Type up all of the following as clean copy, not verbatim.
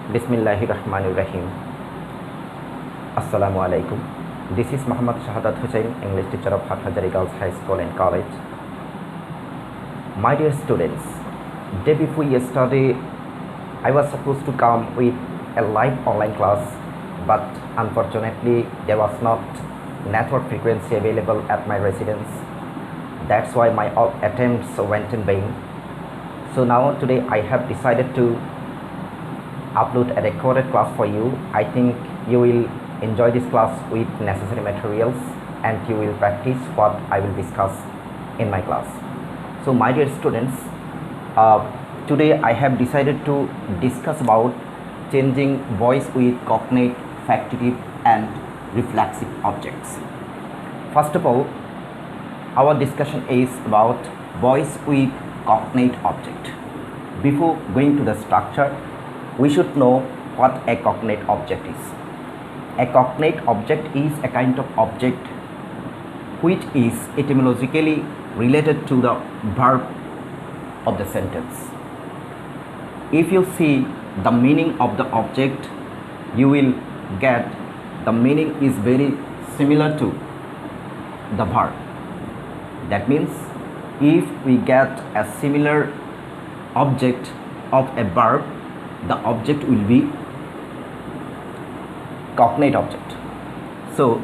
Bismillahirrahmanirrahim. Assalamu alaikum. This is Muhammad Shahadat Hussain, English teacher of Hathajari Girls High School and College. My dear students, day before yesterday, I was supposed to come with a live online class, but unfortunately, there was not network frequency available at my residence. That's why my all attempts went in vain. So now today I have decided to upload a recorded class for you. I think you will enjoy this class with necessary materials and you will practice what I will discuss in my class. So my dear students, today I have decided to discuss about changing voice with cognate, factitive and reflexive objects. First of all, our discussion is about voice with cognate object. Before going to the structure, we should know what a cognate object is. A cognate object is a kind of object which is etymologically related to the verb of the sentence. If you see the meaning of the object, you will get the meaning is very similar to the verb. That means if we get a similar object of a verb, the object will be cognate object. So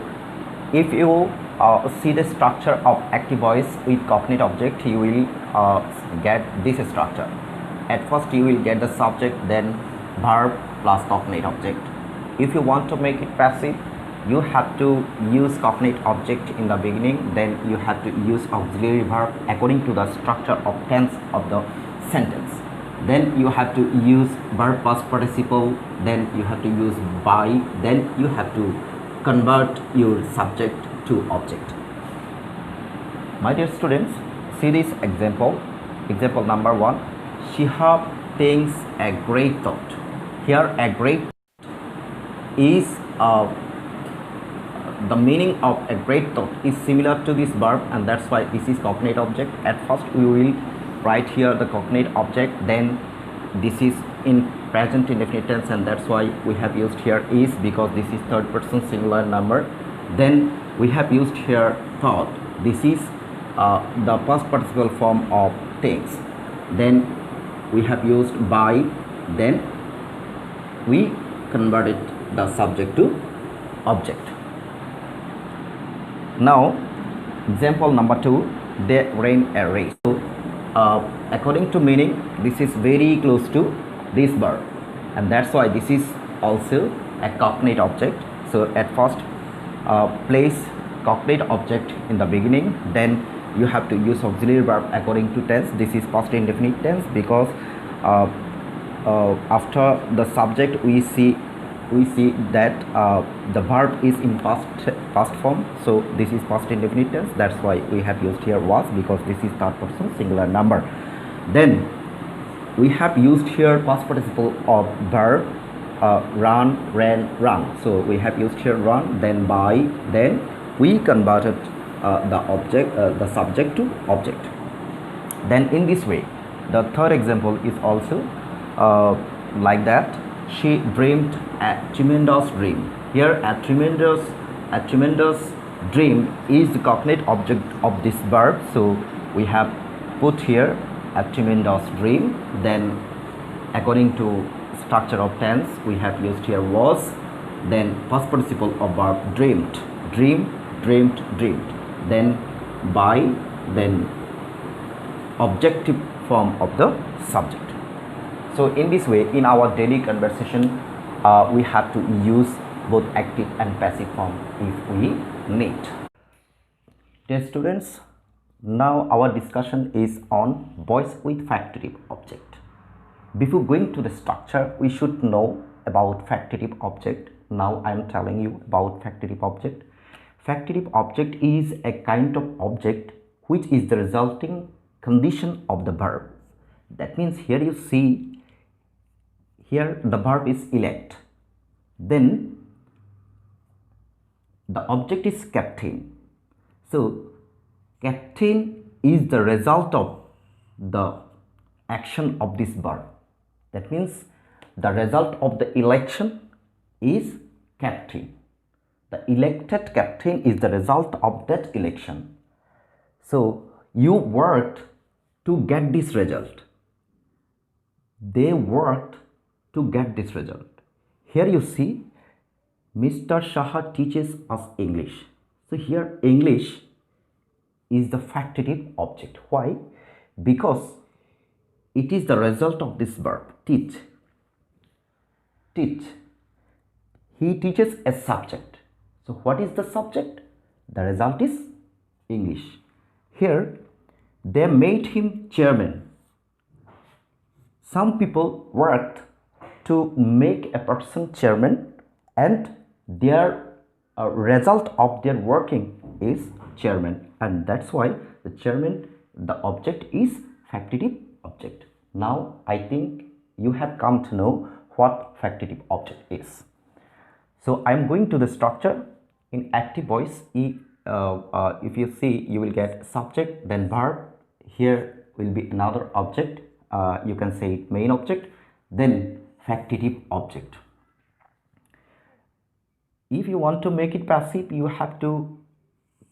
if you see the structure of active voice with cognate object, you will get this structure. At first you will get the subject, then verb plus cognate object. If you want to make it passive, you have to use cognate object in the beginning, then you have to use auxiliary verb according to the structure of tense of the sentence. Then you have to use verb past participle, then you have to use by, then you have to convert your subject to object. My dear students, see this example. Example number 1. Shihab thinks a great thought. Here a great is the meaning of a great thought is similar to this verb, and that's why this is cognate object. At first we will write here the cognate object, then this is in present indefinite tense, and that's why we have used here is, because this is third person singular number. Then we have used here thought. This is the past participle form of things. Then we have used by, then we converted the subject to object. Now example number 2, they ran a race. So according to meaning, this is very close to this verb, and that's why this is also a cognate object. So at first place cognate object in the beginning, then you have to use auxiliary verb according to tense. This is past indefinite tense because after the subject we see that the verb is in past form, so this is past indefinite tense. That's why we have used here was, because this is third person singular number. Then we have used here past participle of verb run, ran, run. So we have used here run, then by, then we converted the subject to object. Then in this way, the third example is also like that. She dreamed a tremendous dream. Here a tremendous dream is the cognate object of this verb, so we have put here a tremendous dream. Then according to structure of tense, we have used here was, then past participle of verb dreamed, dream, dreamed, dreamed, then by, then objective form of the subject. So in this way, in our daily conversation, we have to use both active and passive form if we need. Dear students, now our discussion is on voice with factitive object. Before going to the structure, we should know about factitive object. Now I am telling you about factitive object. Factitive object is a kind of object which is the resulting condition of the verb. That means here you see, here the verb is elect, then the object is captain. So captain is the result of the action of this verb. That means the result of the election is captain. The elected captain is the result of that election. So you worked to get this result. They worked to get this result. Here you see Mr. Shah teaches us English. So here English is the factitive object. Why? Because it is the result of this verb teach. Teach. He teaches a subject. So what is the subject? The result is English. Here they made him chairman. Some people worked to make a person chairman, and their result of their working is chairman, and that's why the chairman, the object is factitive object. Now I think you have come to know what factitive object is. So I am going to the structure. In active voice, if you see, you will get subject, then verb. Here will be another object, you can say main object, then factitive object. If you want to make it passive, you have to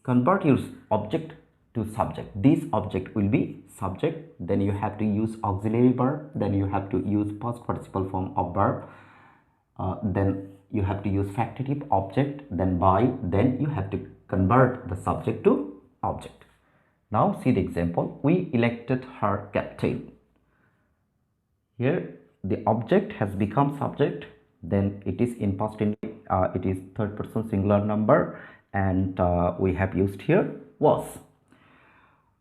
convert your object to subject. This object will be subject, then you have to use auxiliary verb, then you have to use past participle form of verb, then you have to use factitive object, then by, then you have to convert the subject to object. Now see the example. We elected her captain. Here the object has become subject, then it is in past it is third person singular number, and we have used here was.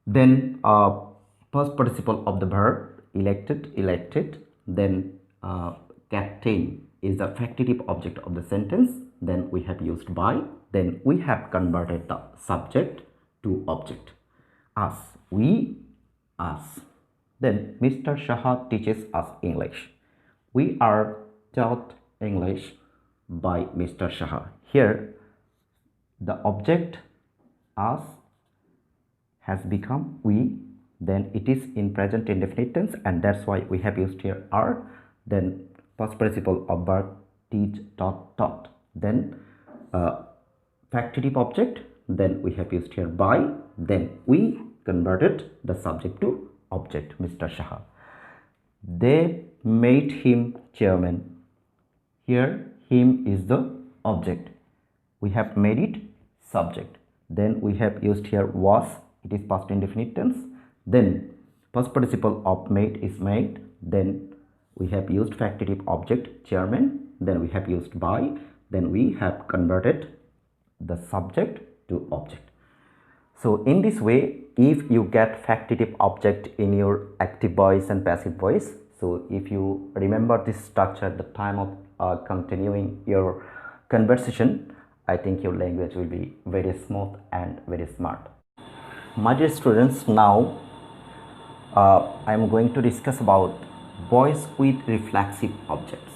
Then past participle of the verb elected, then captain is the factitive object of the sentence, then we have used by, then we have converted the subject to object. Us, we, us. Then Mr. Shah teaches us English. We are taught English by Mr. Shah. Here the object us has become we, then it is in present indefinite tense, and that's why we have used here are, then past participle of verb teach, taught, then factitive object, then we have used here by, then we converted the subject to object, Mr. Shah. They made him chairman. Here him is the object, we have made it subject, then we have used here was, it is past indefinite tense, then past participle of made is made, then we have used factitive object chairman, then we have used by, then we have converted the subject to object. So in this way, if you get factitive object in your active voice and passive voice, so if you remember this structure at the time of continuing your conversation, I think your language will be very smooth and very smart. My dear students, now I am going to discuss about voice with reflexive objects.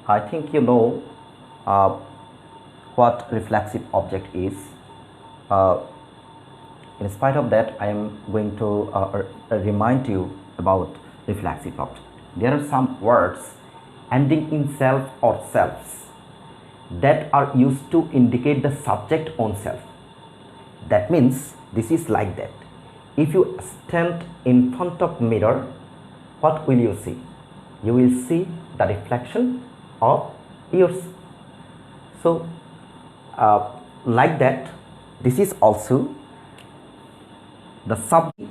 I think you know what reflexive object is. In spite of that, I am going to remind you about reflexive object. There are some words ending in self or selves that are used to indicate the subject own self. That means this is like that. If you stand in front of mirror, what will you see? You will see the reflection of yours. So like that, this is also the subject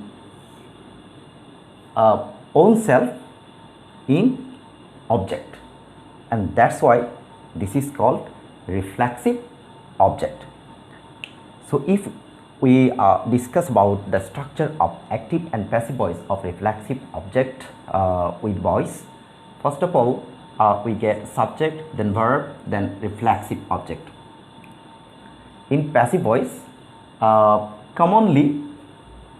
own self in object, and that's why this is called reflexive object. So if we discuss about the structure of active and passive voice of reflexive object with voice, first of all we get subject, then verb, then reflexive object. In passive voice, commonly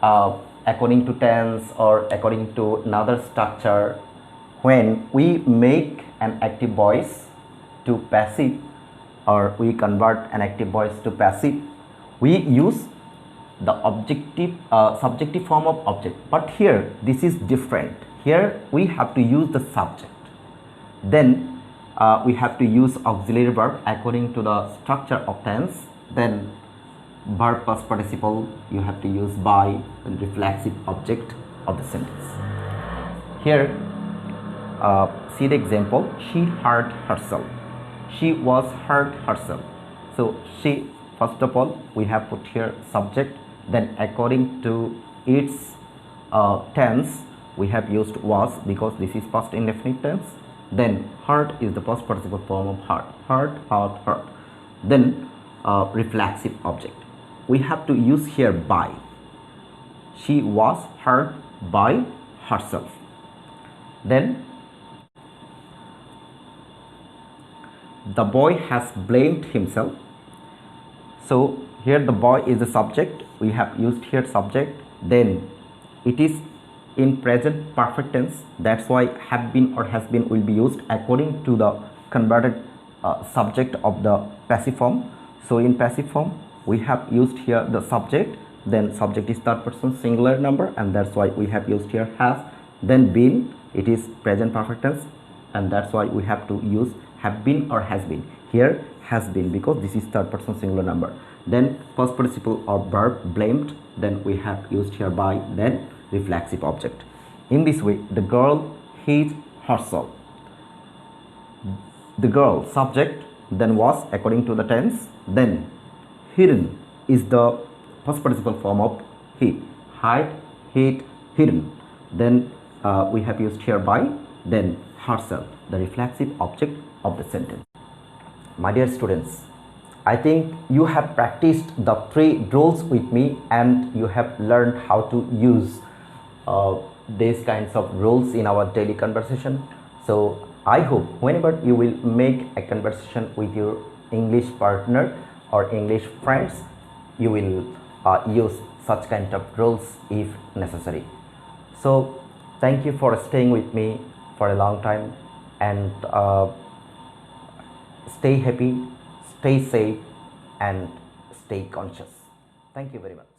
according to tense or according to another structure, when we make an active voice to passive or we convert an active voice to passive, we use the objective subjective form of object. But here this is different. Here we have to use the subject. Then we have to use auxiliary verb according to the structure of tense. Then verb past participle you have to use by reflexive object of the sentence. Here see the example. She hurt herself. She was hurt herself. So she, first of all we have put here subject, then according to its tense we have used was because this is past indefinite tense. Then hurt is the past participle form of hurt. Hurt. Then reflexive object we have to use here by. She was hurt by herself. Then the boy has blamed himself. So here the boy is the subject, we have used here subject. Then it is in present perfect tense, that's why have been or has been will be used according to the converted subject of the passive form. So in passive form we have used here the subject, then subject is third person singular number, and that's why we have used here has. Then been, it is present perfect tense, and that's why we have to use have been or has been. Here has been because this is third person singular number. Then past participle or verb blamed, then we have used here by, then reflexive object. In this way the girl hid herself. The girl subject, then was according to the tense. Then hidden is the past participle form of hid. Hide, hid, hidden. Then we have used here by, then herself, the reflexive object of the sentence. My dear students, I think you have practiced the 3 rules with me and you have learned how to use these kinds of rules in our daily conversation. So I hope whenever you will make a conversation with your English partner or English friends, you will use such kind of rules if necessary. So thank you for staying with me for a long time, and stay happy, stay safe, and stay conscious. Thank you very much.